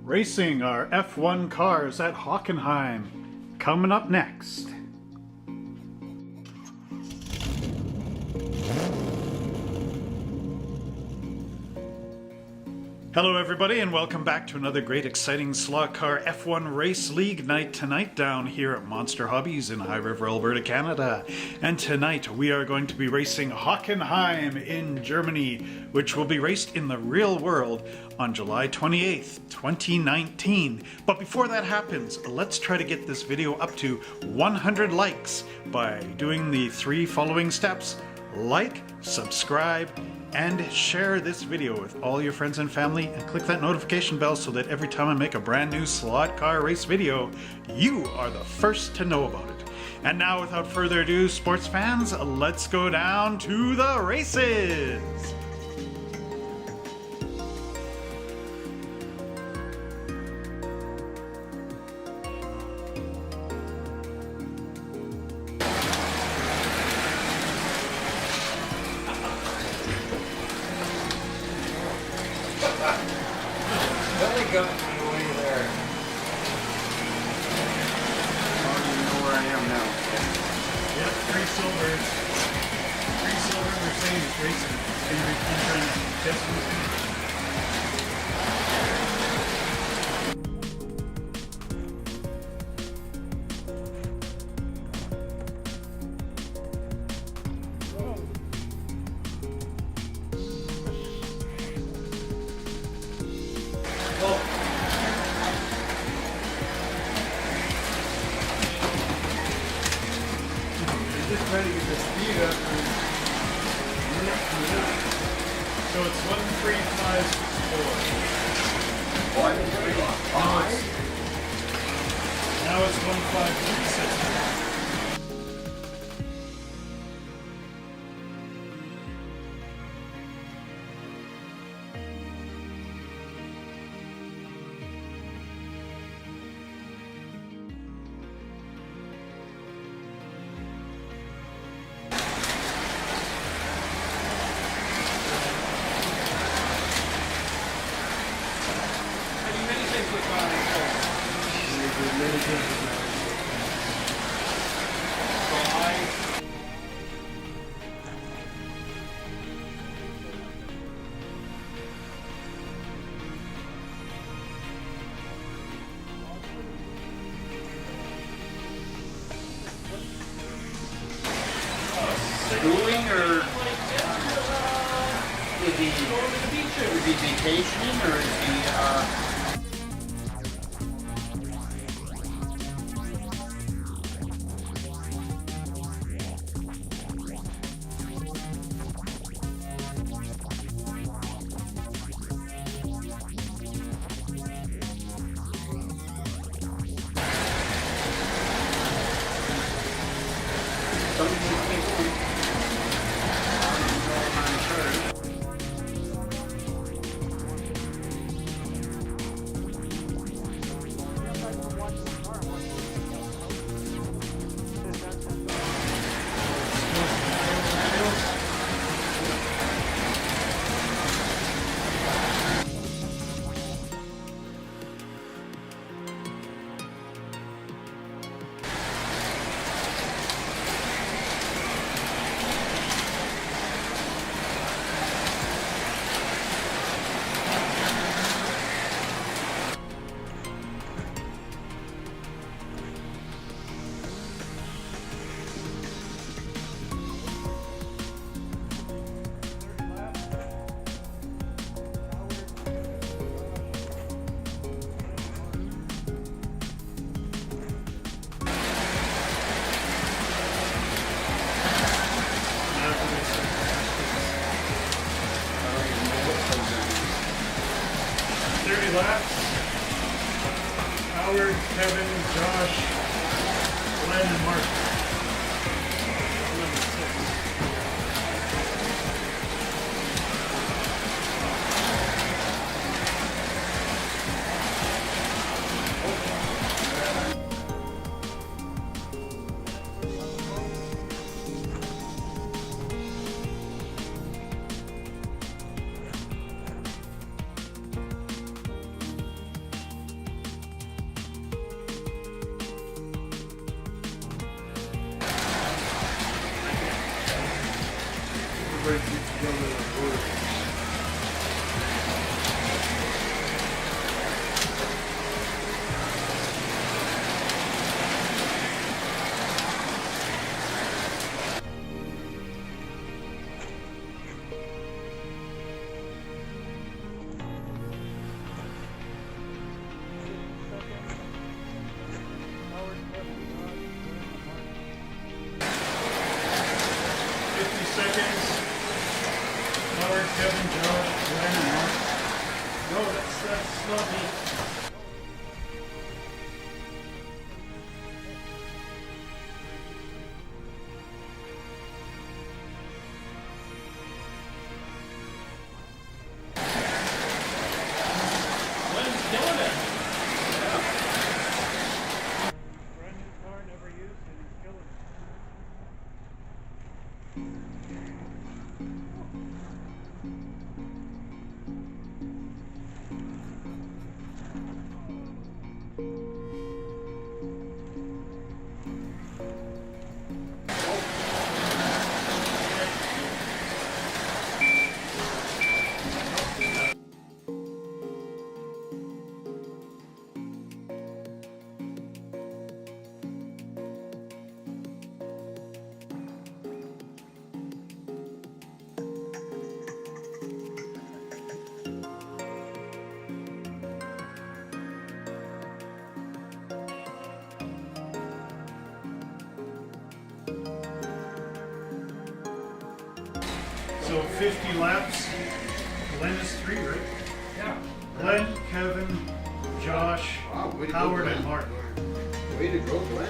Racing our F1 cars at Hockenheim. Coming up next. Hello everybody and welcome back to another great exciting slot car F1 Race League night tonight down here at Monster Hobbies in High River, Alberta, Canada. And tonight we are going to be racing Hockenheim in Germany, which will be raced in the real world on July 28th, 2019. But before that happens, let's try to get this video up to 100 likes by doing the 3 following steps. Like, subscribe, and share this video with all your friends and family, and click that notification bell so that every time I make a brand new slot car race video, you are the first to know about it. And now, without further ado, sports fans, let's go down to the races! Really got me away there. I don't even know where I am now. Yep, 3 silver. 3 silver Mercedes racing. It's going to be featuring Justin. Just trying to get the speed up. So it's 13564. 135? Now it's 15360. Schooling or is he vacationing or is he some of these people? Laps. Howard, Kevin, Josh, Glenn, and Mark. Number 6. break it together and work. Howard, Kevin, Josh, Glenn, and Mark. No, that's not me. Glenn's killing it. Brand new car, never used, and he's killing it. So 50 laps. Glenn is 3, right? Yeah. Glenn, Kevin, Josh, Wow, way to go, Howard, Glenn. and Mark. Way to go, Glenn.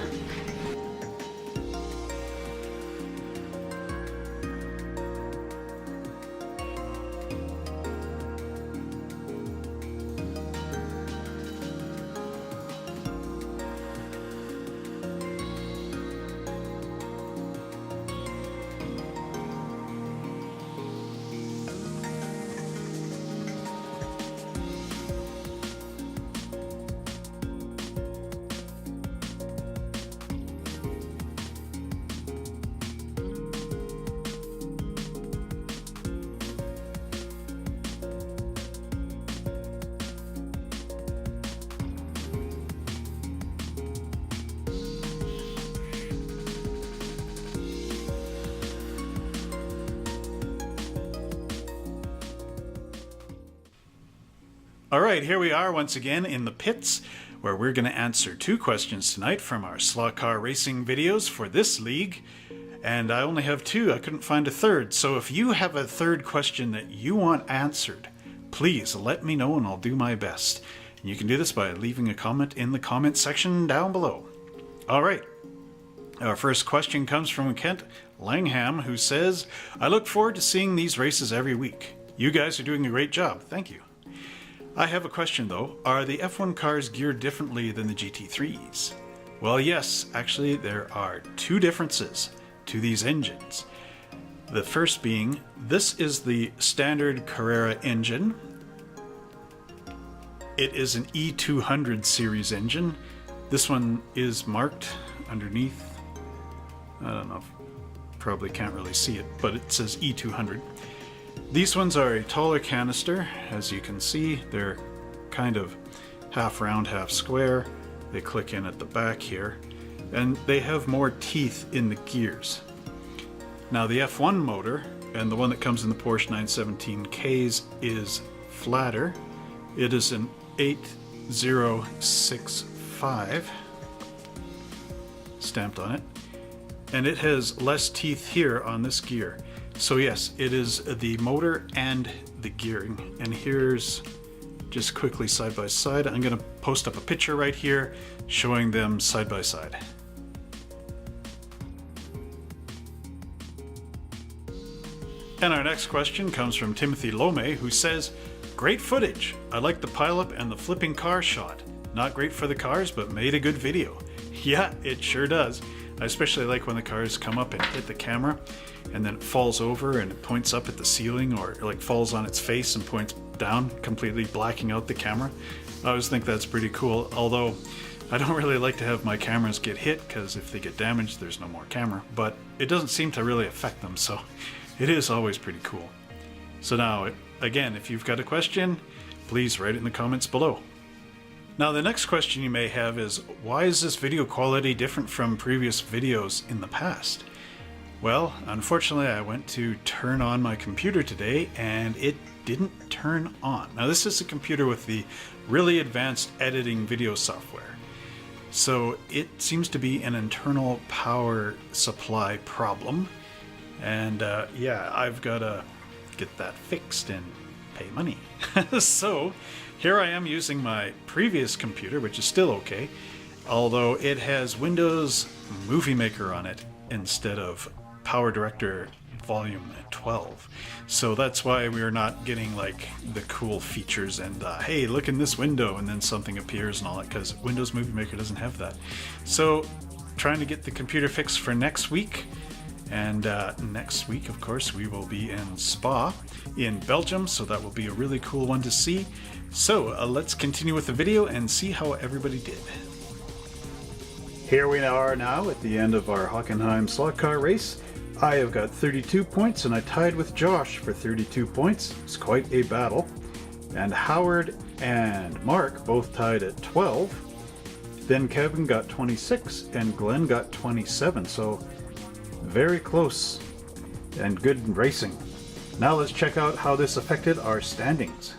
All right, here we are once again in the pits, where we're going to answer 2 questions tonight from our slot car racing videos for this league. And I only have 2. I couldn't find a third. So if you have a third question that you want answered, please let me know and I'll do my best. And you can do this by leaving a comment in the comment section down below. All right. Our first question comes from Kent Langham, who says, I look forward to seeing these races every week. You guys are doing a great job. Thank you. I have a question though. Are the F1 cars geared differently than the GT3s? Well, yes, actually there are 2 differences to these engines. The first being, this is the standard Carrera engine. It is an E200 series engine. This one is marked underneath. I don't know, probably can't really see it, but it says E200. These ones are a taller canister. As you can see, they're kind of half round, half square. They click in at the back here, and they have more teeth in the gears. Now the F1 motor, and the one that comes in the Porsche 917Ks, is flatter. It is an 8065 stamped on it, and it has less teeth here on this gear. So yes, it is the motor and the gearing. And here's just quickly side by side. I'm going to post up a picture right here showing them side by side. And our next question comes from Timothy Lome, who says, great footage. I like the pileup and the flipping car shot. Not great for the cars, but made a good video. Yeah, it sure does. I especially like when the cars come up and hit the camera, and then it falls over and it points up at the ceiling, or like falls on its face and points down, completely blacking out the camera. I always think that's pretty cool, although I don't really like to have my cameras get hit, because if they get damaged there's no more camera, but it doesn't seem to really affect them, so It is always pretty cool. So now, again, if you've got a question, please write it in the comments below. Now, the next question you may have is, why is this video quality different from previous videos in the past? Well, unfortunately, I went to turn on my computer today and it didn't turn on. Now, this is a computer with the really advanced editing video software. So it seems to be an internal power supply problem. And yeah, I've got to get that fixed and pay money. So here I am using my previous computer, which is still okay, although it has Windows Movie Maker on it instead of Power Director Volume 12. So that's why we're not getting like the cool features and hey, look in this window and then something appears and all that, because Windows Movie Maker doesn't have that. So trying to get the computer fixed for next week. And next week, of course, we will be in Spa in Belgium, so that will be a really cool one to see. So let's continue with the video and see how everybody did. Here we are now at the end of our Hockenheim slot car race. I have got 32 points and I tied with Josh for 32 points. It's quite a battle. And Howard and Mark both tied at 12. Then Kevin got 26 and Glenn got 27. So very close and good racing. Now let's check out how this affected our standings.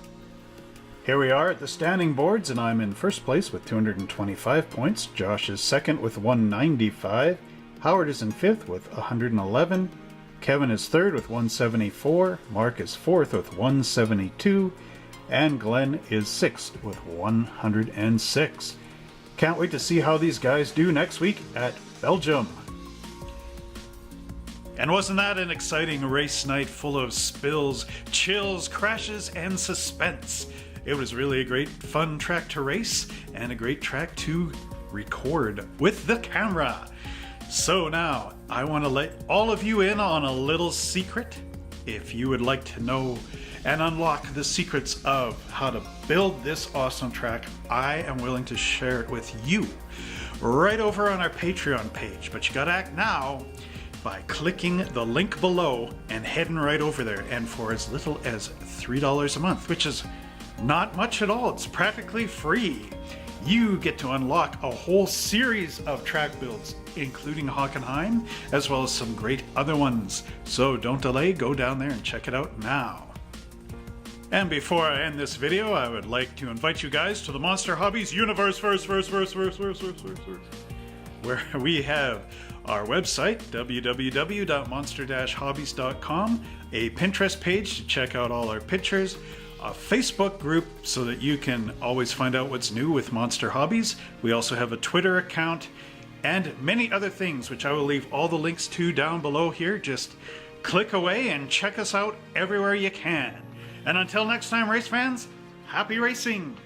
Here we are at the standing boards, and I'm in first place with 225 points. Josh is second with 195. Howard is in fifth with 111. Kevin is third with 174. Mark is fourth with 172. And Glenn is sixth with 106. Can't wait to see how these guys do next week at Belgium. And wasn't that an exciting race night full of spills, chills, crashes, and suspense? It was really a great fun track to race and a great track to record with the camera. So now I want to let all of you in on a little secret. If you would like to know and unlock the secrets of how to build this awesome track, I am willing to share it with you right over on our Patreon page. But you gotta act now by clicking the link below and heading right over there. And for as little as $3 a month, which is not much at all, it's practically free, you get to unlock a whole series of track builds, including Hockenheim, as well as some great other ones. So don't delay, go down there and check it out now. And before I end this video, I would like to invite you guys to the Monster Hobbies Universe, where we have our website, www.monster-hobbies.com, a Pinterest page to check out all our pictures, a Facebook group so that you can always find out what's new with Monster Hobbies. We also have a Twitter account and many other things, which I will leave all the links to down below here. Just click away and check us out everywhere you can. And until next time, race fans, happy racing!